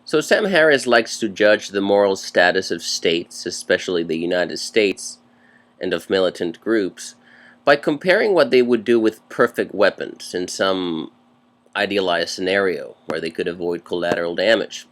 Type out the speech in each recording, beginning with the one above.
So Sam Harris likes to judge the moral status of states, especially the United States, and of militant groups, by comparing what they would do with perfect weapons in some idealized scenario where they could avoid collateral damage.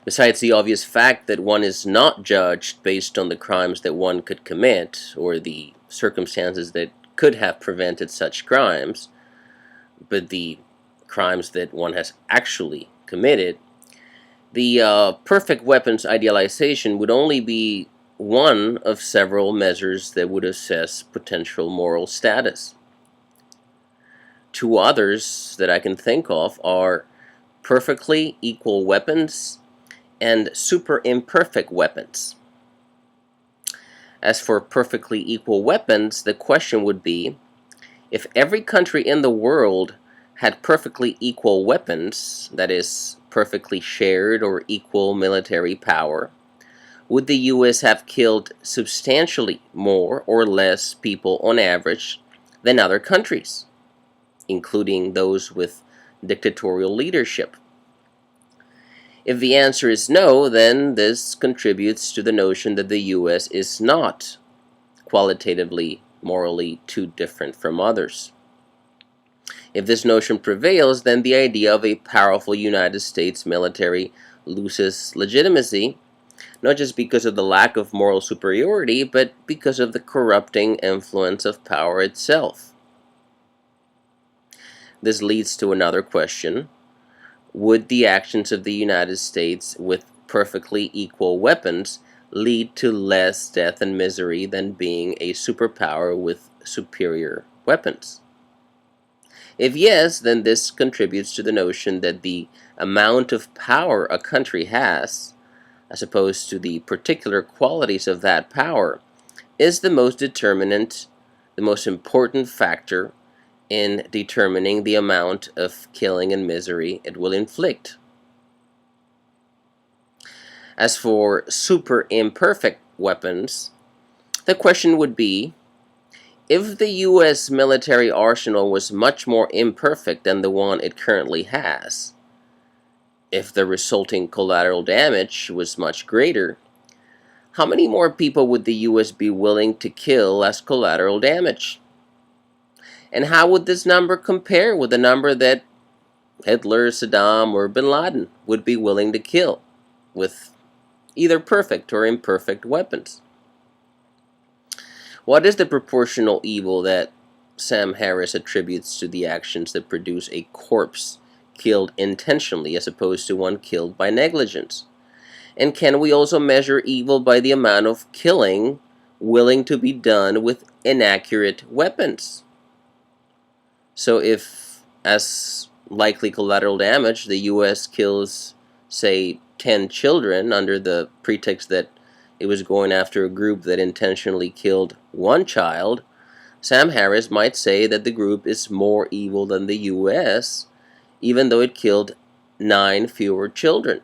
Besides the obvious fact that one is not judged based on the crimes that one could commit or the circumstances that could have prevented such crimes, but the crimes that one has actually committed, the perfect weapons idealization would only be one of several measures that would assess potential moral status. Two others that I can think of are perfectly equal weapons and super imperfect weapons. As for perfectly equal weapons, the question would be, if every country in the world had perfectly equal weapons, that is, perfectly shared or equal military power, would the US have killed substantially more or less people on average than other countries, including those with dictatorial leadership? If the answer is no, then this contributes to the notion that the US is not qualitatively, morally too different from others. If this notion prevails, then the idea of a powerful United States military loses legitimacy, not just because of the lack of moral superiority, but because of the corrupting influence of power itself. This leads to another question. Would the actions of the United States with perfectly equal weapons lead to less death and misery than being a superpower with superior weapons? If yes, then this contributes to the notion that the amount of power a country has, as opposed to the particular qualities of that power, is the most determinant, the most important factor in determining the amount of killing and misery it will inflict. As for super imperfect weapons, the question would be, if the US military arsenal was much more imperfect than the one it currently has, if the resulting collateral damage was much greater, how many more people would the US be willing to kill as collateral damage? And how would this number compare with the number that Hitler, Saddam, or bin Laden would be willing to kill with either perfect or imperfect weapons? What is the proportional evil that Sam Harris attributes to the actions that produce a corpse killed intentionally as opposed to one killed by negligence? And can we also measure evil by the amount of killing willing to be done with inaccurate weapons? So if, as likely collateral damage, the US kills, say, 10 children under the pretext that it was going after a group that intentionally killed one child, Sam Harris might say that the group is more evil than the US, even though it killed 9 fewer children.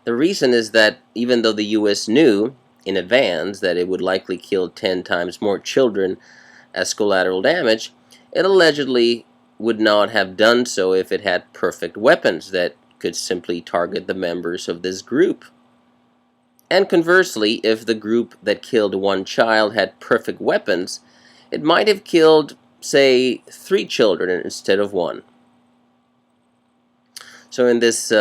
The reason is that even though the US knew in advance that it would likely kill 10 times more children as collateral damage, it allegedly would not have done so if it had perfect weapons that could simply target the members of this group. And conversely, if the group that killed one child had perfect weapons, it might have killed, say, 3 children instead of 1. So in this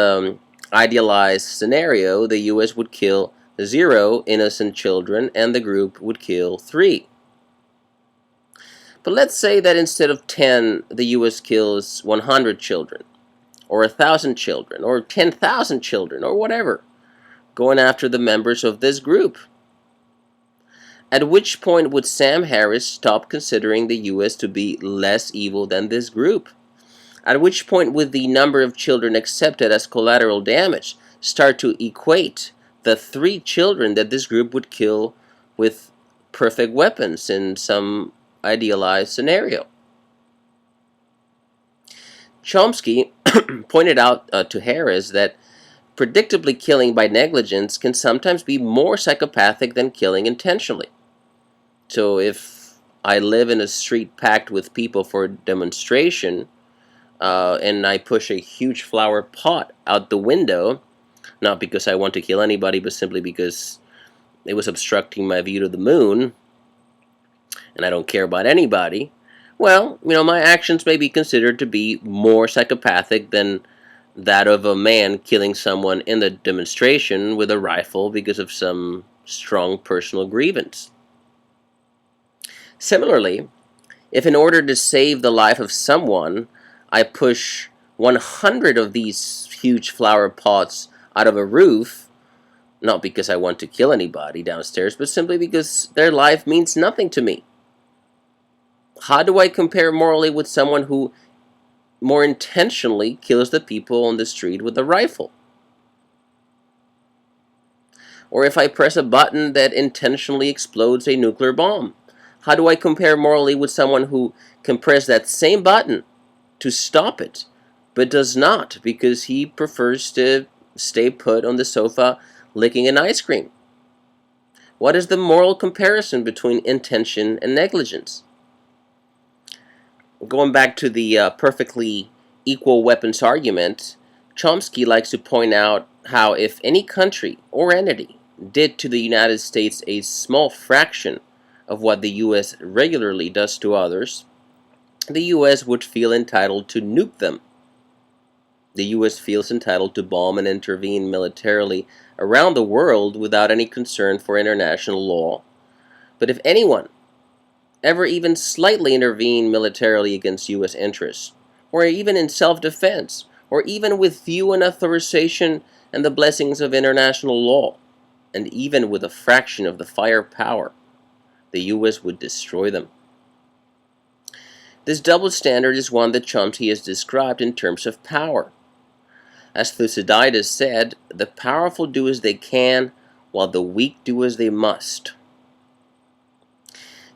idealized scenario, the US would kill 0 innocent children and the group would kill 3. But let's say that instead of 10, the US kills 100 children, or 1,000 children, or 10,000 children, or whatever, going after the members of this group. At which point would Sam Harris stop considering the US to be less evil than this group? At which point would the number of children accepted as collateral damage start to equate the 3 children that this group would kill with perfect weapons in some idealized scenario? Chomsky pointed out to Harris that predictably killing by negligence can sometimes be more psychopathic than killing intentionally. So if I live in a street packed with people for a demonstration, and I push a huge flower pot out the window, not because I want to kill anybody, but simply because it was obstructing my view to the moon, and I don't care about anybody, well, my actions may be considered to be more psychopathic than that of a man killing someone in the demonstration with a rifle because of some strong personal grievance. Similarly, if in order to save the life of someone, I push 100 of these huge flower pots out of a roof, not because I want to kill anybody downstairs, but simply because their life means nothing to me, how do I compare morally with someone who more intentionally kills the people on the street with a rifle? Or if I press a button that intentionally explodes a nuclear bomb, how do I compare morally with someone who can press that same button to stop it, but does not because he prefers to stay put on the sofa licking an ice cream? What is the moral comparison between intention and negligence? Going back to the perfectly equal weapons argument, Chomsky likes to point out how if any country or entity did to the United States a small fraction of what the U.S. regularly does to others, the U.S. would feel entitled to nuke them. The U.S. feels entitled to bomb and intervene militarily around the world without any concern for international law. But if anyone ever even slightly intervene militarily against U.S. interests, or even in self-defense, or even with due and authorization and the blessings of international law, and even with a fraction of the firepower, the U.S. would destroy them. This double standard is one that Chomsky has described in terms of power. As Thucydides said, the powerful do as they can, while the weak do as they must.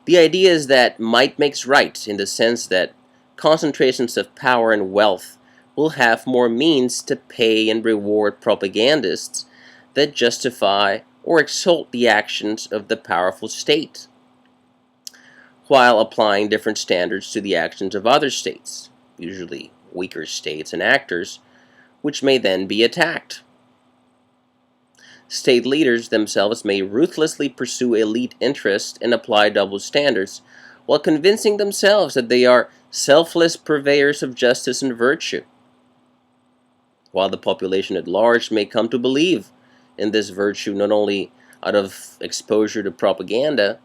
The idea is that might makes right in the sense that concentrations of power and wealth will have more means to pay and reward propagandists that justify or exalt the actions of the powerful state, while applying different standards to the actions of other states, usually weaker states and actors, which may then be attacked. State leaders themselves may ruthlessly pursue elite interests and apply double standards, while convincing themselves that they are selfless purveyors of justice and virtue, while the population at large may come to believe in this virtue not only out of exposure to propaganda,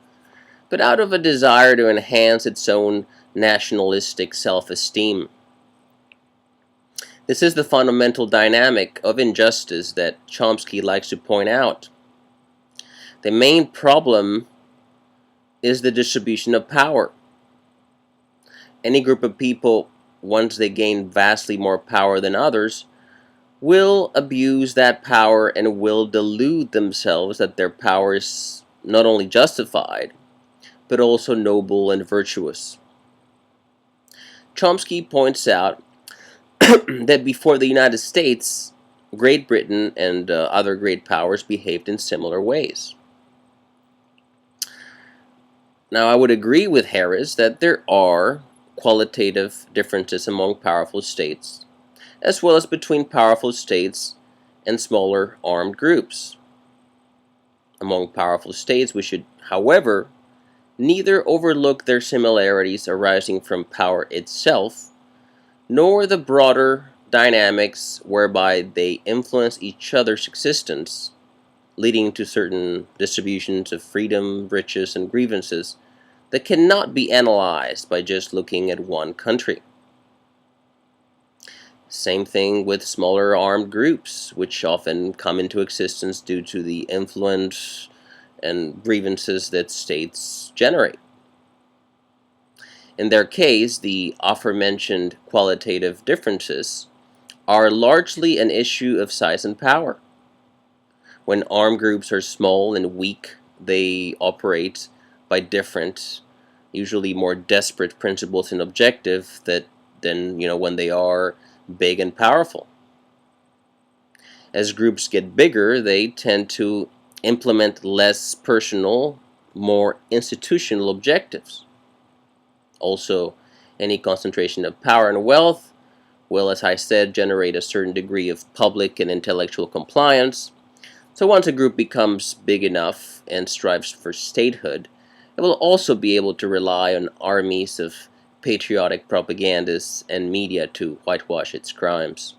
but out of a desire to enhance its own nationalistic self-esteem. This is the fundamental dynamic of injustice that Chomsky likes to point out. The main problem is the distribution of power. Any group of people, once they gain vastly more power than others, will abuse that power and will delude themselves that their power is not only justified, but also noble and virtuous. Chomsky points out that before the United States, Great Britain and other great powers behaved in similar ways. Now, I would agree with Harris that there are qualitative differences among powerful states, as well as between powerful states and smaller armed groups. Among powerful states, we should, however, neither overlook their similarities arising from power itself, nor the broader dynamics whereby they influence each other's existence, leading to certain distributions of freedom, riches, and grievances that cannot be analyzed by just looking at one country. Same thing with smaller armed groups, which often come into existence due to the influence and grievances that states generate. In their case, the aforementioned qualitative differences are largely an issue of size and power. When armed groups are small and weak, they operate by different, usually more desperate principles and objectives than when they are big and powerful. As groups get bigger, they tend to implement less personal, more institutional objectives. Also, any concentration of power and wealth will, as I said, generate a certain degree of public and intellectual compliance. So once a group becomes big enough and strives for statehood, it will also be able to rely on armies of patriotic propagandists and media to whitewash its crimes.